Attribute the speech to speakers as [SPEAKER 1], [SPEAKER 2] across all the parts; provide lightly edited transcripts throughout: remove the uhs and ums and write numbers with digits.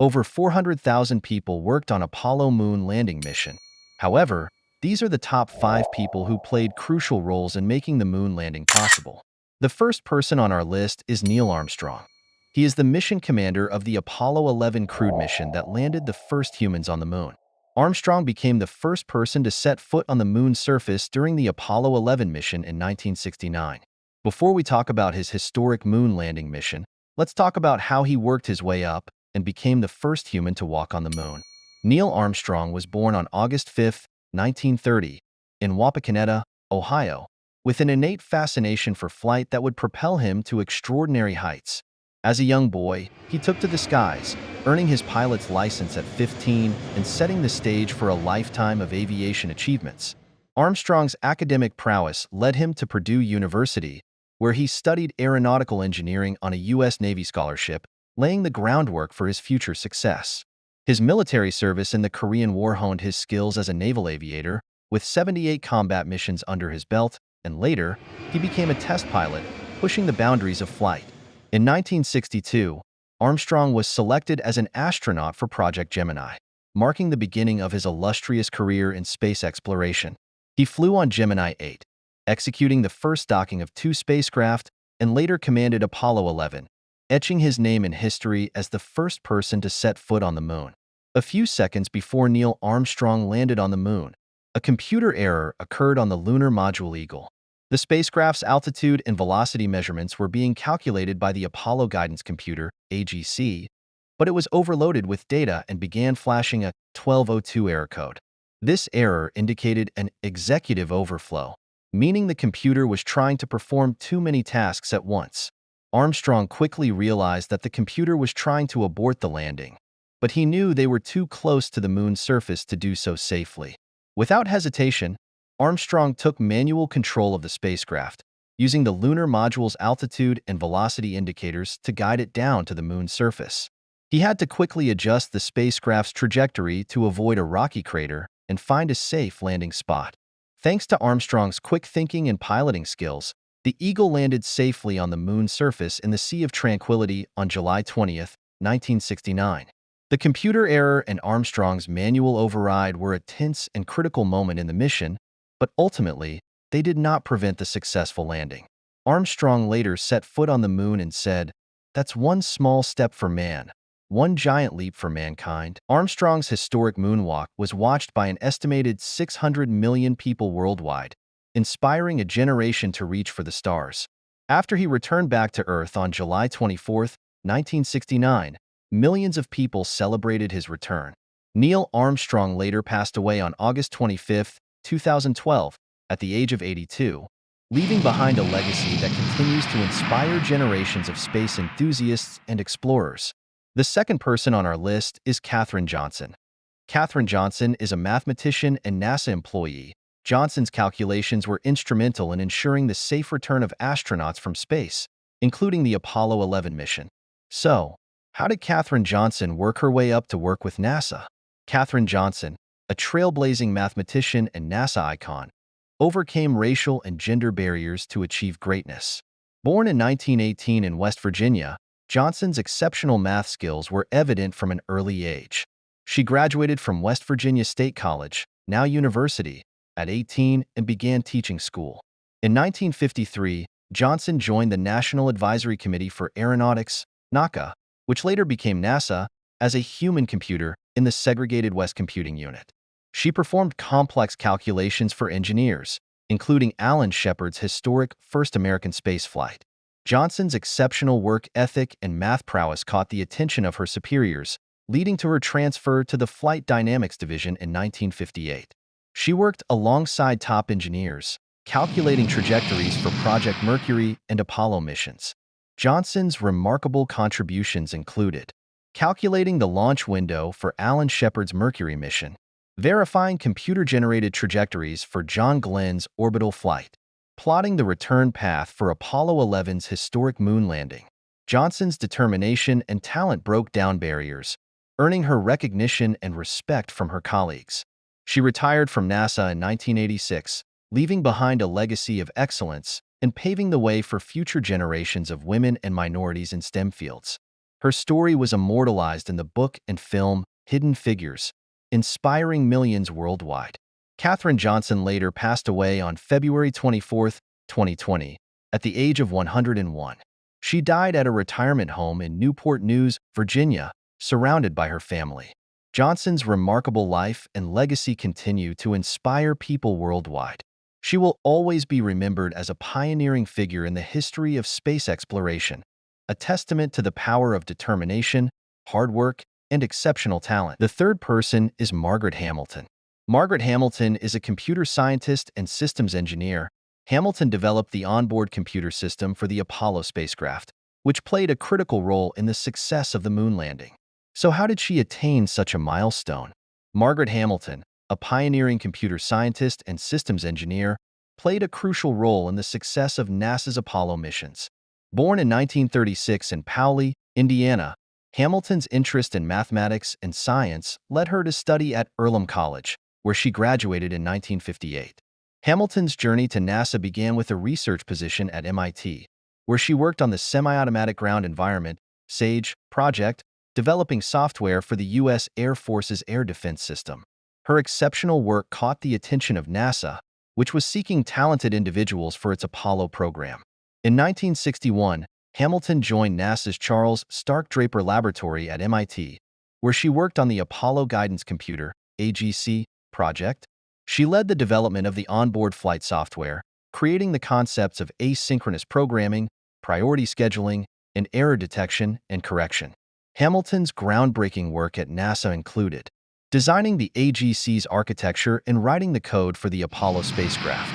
[SPEAKER 1] Over 400,000 people worked on Apollo moon landing mission. However, these are the top 5 people who played crucial roles in making the moon landing possible. The first person on our list is Neil Armstrong. He is the mission commander of the Apollo 11 crewed mission that landed the first humans on the moon. Armstrong became the first person to set foot on the moon's surface during the Apollo 11 mission in 1969. Before we talk about his historic moon landing mission, let's talk about how he worked his way up and became the first human to walk on the moon. Neil Armstrong was born on August 5, 1930, in Wapakoneta, Ohio, with an innate fascination for flight that would propel him to extraordinary heights. As a young boy, he took to the skies, earning his pilot's license at 15 and setting the stage for a lifetime of aviation achievements. Armstrong's academic prowess led him to Purdue University, where he studied aeronautical engineering on a U.S. Navy scholarship, laying the groundwork for his future success. His military service in the Korean War honed his skills as a naval aviator, with 78 combat missions under his belt, and later, he became a test pilot, pushing the boundaries of flight. In 1962, Armstrong was selected as an astronaut for Project Gemini, marking the beginning of his illustrious career in space exploration. He flew on Gemini 8, executing the first docking of 2 spacecraft, and later commanded Apollo 11, etching his name in history as the first person to set foot on the moon. A few seconds before Neil Armstrong landed on the moon, a computer error occurred on the lunar module Eagle. The spacecraft's altitude and velocity measurements were being calculated by the Apollo Guidance Computer, AGC, but it was overloaded with data and began flashing a 1202 error code. This error indicated an executive overflow, meaning the computer was trying to perform too many tasks at once. Armstrong quickly realized that the computer was trying to abort the landing, but he knew they were too close to the moon's surface to do so safely. Without hesitation, Armstrong took manual control of the spacecraft, using the lunar module's altitude and velocity indicators to guide it down to the moon's surface. He had to quickly adjust the spacecraft's trajectory to avoid a rocky crater and find a safe landing spot. Thanks to Armstrong's quick thinking and piloting skills, the Eagle landed safely on the moon's surface in the Sea of Tranquility on July 20, 1969. The computer error and Armstrong's manual override were a tense and critical moment in the mission, but ultimately, they did not prevent the successful landing. Armstrong later set foot on the moon and said, "That's one small step for man, one giant leap for mankind." Armstrong's historic moonwalk was watched by an estimated 600 million people worldwide, inspiring a generation to reach for the stars. After he returned back to Earth on July 24, 1969, millions of people celebrated his return. Neil Armstrong later passed away on August 25, 2012, at the age of 82, leaving behind a legacy that continues to inspire generations of space enthusiasts and explorers. The second person on our list is Katherine Johnson. Katherine Johnson is a mathematician and NASA employee. Johnson's calculations were instrumental in ensuring the safe return of astronauts from space, including the Apollo 11 mission. So, how did Katherine Johnson work her way up to work with NASA? Katherine Johnson, a trailblazing mathematician and NASA icon, overcame racial and gender barriers to achieve greatness. Born in 1918 in West Virginia, Johnson's exceptional math skills were evident from an early age. She graduated from West Virginia State College, now university, at 18 and began teaching school. In 1953, Johnson joined the National Advisory Committee for Aeronautics, NACA, which later became NASA, as a human computer in the Segregated West Computing Unit. She performed complex calculations for engineers, including Alan Shepard's historic first American spaceflight. Johnson's exceptional work ethic and math prowess caught the attention of her superiors, leading to her transfer to the Flight Dynamics Division in 1958. She worked alongside top engineers, calculating trajectories for Project Mercury and Apollo missions. Johnson's remarkable contributions included calculating the launch window for Alan Shepard's Mercury mission, verifying computer-generated trajectories for John Glenn's orbital flight, plotting the return path for Apollo 11's historic moon landing. Johnson's determination and talent broke down barriers, earning her recognition and respect from her colleagues. She retired from NASA in 1986, leaving behind a legacy of excellence and paving the way for future generations of women and minorities in STEM fields. Her story was immortalized in the book and film Hidden Figures, inspiring millions worldwide. Katherine Johnson later passed away on February 24, 2020, at the age of 101. She died at a retirement home in Newport News, Virginia, surrounded by her family. Johnson's remarkable life and legacy continue to inspire people worldwide. She will always be remembered as a pioneering figure in the history of space exploration, a testament to the power of determination, hard work, and exceptional talent. The third person is Margaret Hamilton. Margaret Hamilton is a computer scientist and systems engineer. Hamilton developed the onboard computer system for the Apollo spacecraft, which played a critical role in the success of the moon landing. So how did she attain such a milestone? Margaret Hamilton, a pioneering computer scientist and systems engineer, played a crucial role in the success of NASA's Apollo missions. Born in 1936 in Powley, Indiana, Hamilton's interest in mathematics and science led her to study at Earlham College, where she graduated in 1958. Hamilton's journey to NASA began with a research position at MIT, where she worked on the Semi-Automatic Ground Environment (SAGE) project, developing software for the U.S. Air Force's air defense system. Her exceptional work caught the attention of NASA, which was seeking talented individuals for its Apollo program. In 1961, Hamilton joined NASA's Charles Stark Draper Laboratory at MIT, where she worked on the Apollo Guidance Computer (AGC) project. She led the development of the onboard flight software, creating the concepts of asynchronous programming, priority scheduling, and error detection and correction. Hamilton's groundbreaking work at NASA included designing the AGC's architecture and writing the code for the Apollo spacecraft,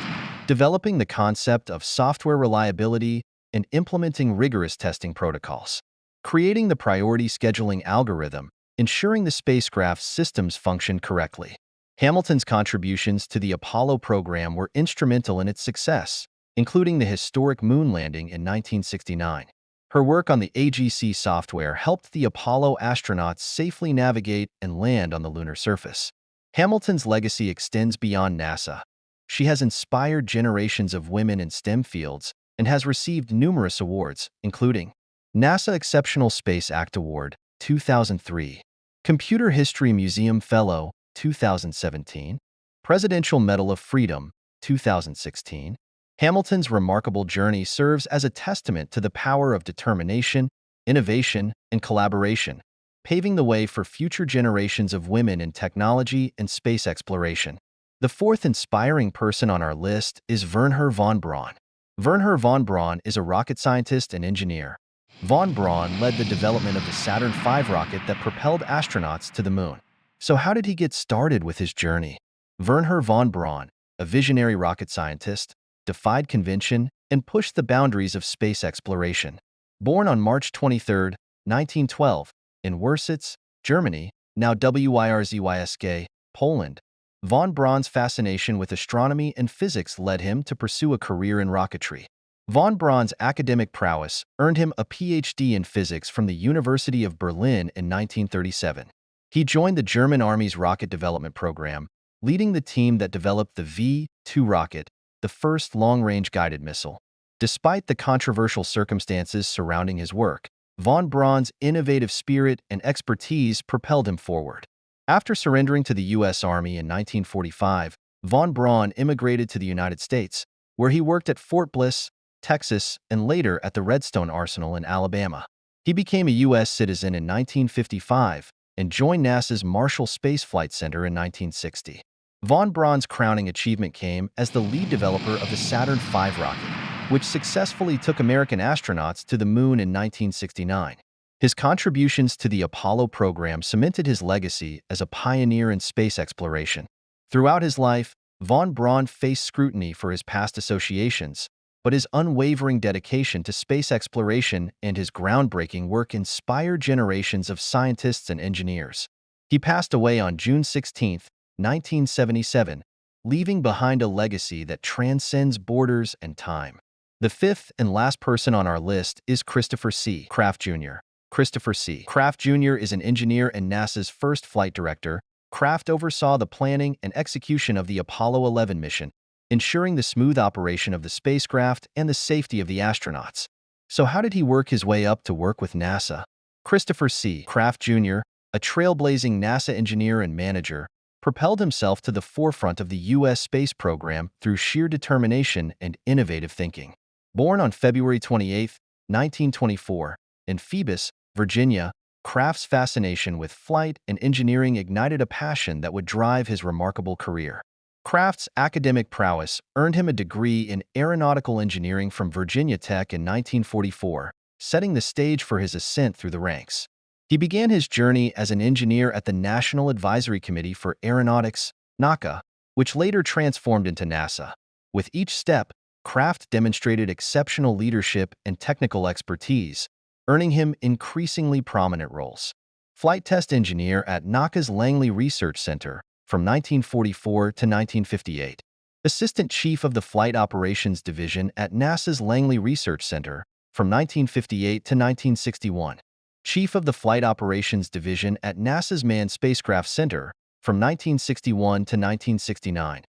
[SPEAKER 1] developing the concept of software reliability and implementing rigorous testing protocols, creating the priority scheduling algorithm, ensuring the spacecraft's systems functioned correctly. Hamilton's contributions to the Apollo program were instrumental in its success, including the historic moon landing in 1969. Her work on the AGC software helped the Apollo astronauts safely navigate and land on the lunar surface. Hamilton's legacy extends beyond NASA. She has inspired generations of women in STEM fields and has received numerous awards, including NASA Exceptional Space Act Award, 2003, Computer History Museum Fellow, 2017, Presidential Medal of Freedom, 2016. Hamilton's remarkable journey serves as a testament to the power of determination, innovation, and collaboration, paving the way for future generations of women in technology and space exploration. The fourth inspiring person on our list is Wernher von Braun. Wernher von Braun is a rocket scientist and engineer. Von Braun led the development of the Saturn V rocket that propelled astronauts to the moon. So how did he get started with his journey? Wernher von Braun, a visionary rocket scientist, defied convention and pushed the boundaries of space exploration. Born on March 23, 1912, in Wiersitz, Germany, now Wierzych, Poland, von Braun's fascination with astronomy and physics led him to pursue a career in rocketry. Von Braun's academic prowess earned him a PhD in physics from the University of Berlin in 1937. He joined the German Army's rocket development program, leading the team that developed the V-2 rocket, the first long-range guided missile. Despite the controversial circumstances surrounding his work, von Braun's innovative spirit and expertise propelled him forward. After surrendering to the U.S. Army in 1945, von Braun immigrated to the United States, where he worked at Fort Bliss, Texas, and later at the Redstone Arsenal in Alabama. He became a U.S. citizen in 1955 and joined NASA's Marshall Space Flight Center in 1960. Von Braun's crowning achievement came as the lead developer of the Saturn V rocket, which successfully took American astronauts to the moon in 1969. His contributions to the Apollo program cemented his legacy as a pioneer in space exploration. Throughout his life, von Braun faced scrutiny for his past associations, but his unwavering dedication to space exploration and his groundbreaking work inspired generations of scientists and engineers. He passed away on June 16, 1977, leaving behind a legacy that transcends borders and time. The fifth and last person on our list is Christopher C. Kraft Jr. Christopher C. Kraft Jr. is an engineer and NASA's first flight director. Kraft oversaw the planning and execution of the Apollo 11 mission, ensuring the smooth operation of the spacecraft and the safety of the astronauts. So how did he work his way up to work with NASA? Christopher C. Kraft Jr., a trailblazing NASA engineer and manager, propelled himself to the forefront of the U.S. space program through sheer determination and innovative thinking. Born on February 28, 1924, in Phoebus, Virginia, Kraft's fascination with flight and engineering ignited a passion that would drive his remarkable career. Kraft's academic prowess earned him a degree in aeronautical engineering from Virginia Tech in 1944, setting the stage for his ascent through the ranks. He began his journey as an engineer at the National Advisory Committee for Aeronautics, NACA, which later transformed into NASA. With each step, Kraft demonstrated exceptional leadership and technical expertise, earning him increasingly prominent roles. Flight test engineer at NACA's Langley Research Center from 1944 to 1958. Assistant Chief of the Flight Operations Division at NASA's Langley Research Center from 1958 to 1961. Chief of the Flight Operations Division at NASA's Manned Spacecraft Center from 1961 to 1969.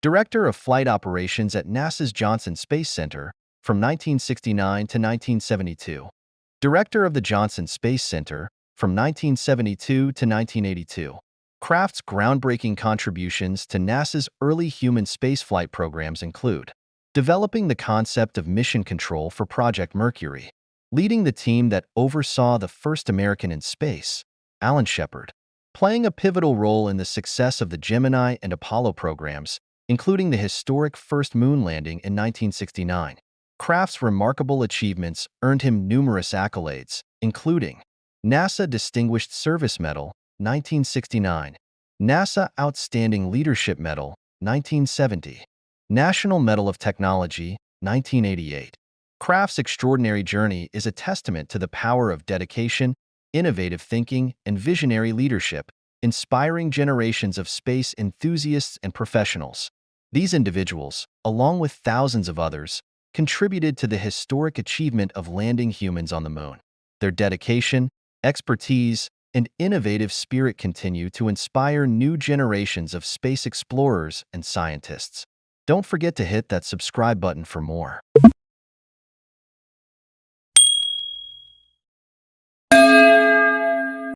[SPEAKER 1] Director of Flight Operations at NASA's Johnson Space Center from 1969 to 1972. Director of the Johnson Space Center from 1972 to 1982. Kraft's groundbreaking contributions to NASA's early human spaceflight programs include developing the concept of mission control for Project Mercury, leading the team that oversaw the first American in space, Alan Shepard, playing a pivotal role in the success of the Gemini and Apollo programs, including the historic first moon landing in 1969. Kraft's remarkable achievements earned him numerous accolades, including NASA Distinguished Service Medal, 1969, NASA Outstanding Leadership Medal, 1970, National Medal of Technology, 1988. Kraft's extraordinary journey is a testament to the power of dedication, innovative thinking, and visionary leadership, inspiring generations of space enthusiasts and professionals. These individuals, along with thousands of others, contributed to the historic achievement of landing humans on the moon. Their dedication, expertise, and innovative spirit continue to inspire new generations of space explorers and scientists. Don't forget to hit that subscribe button for more.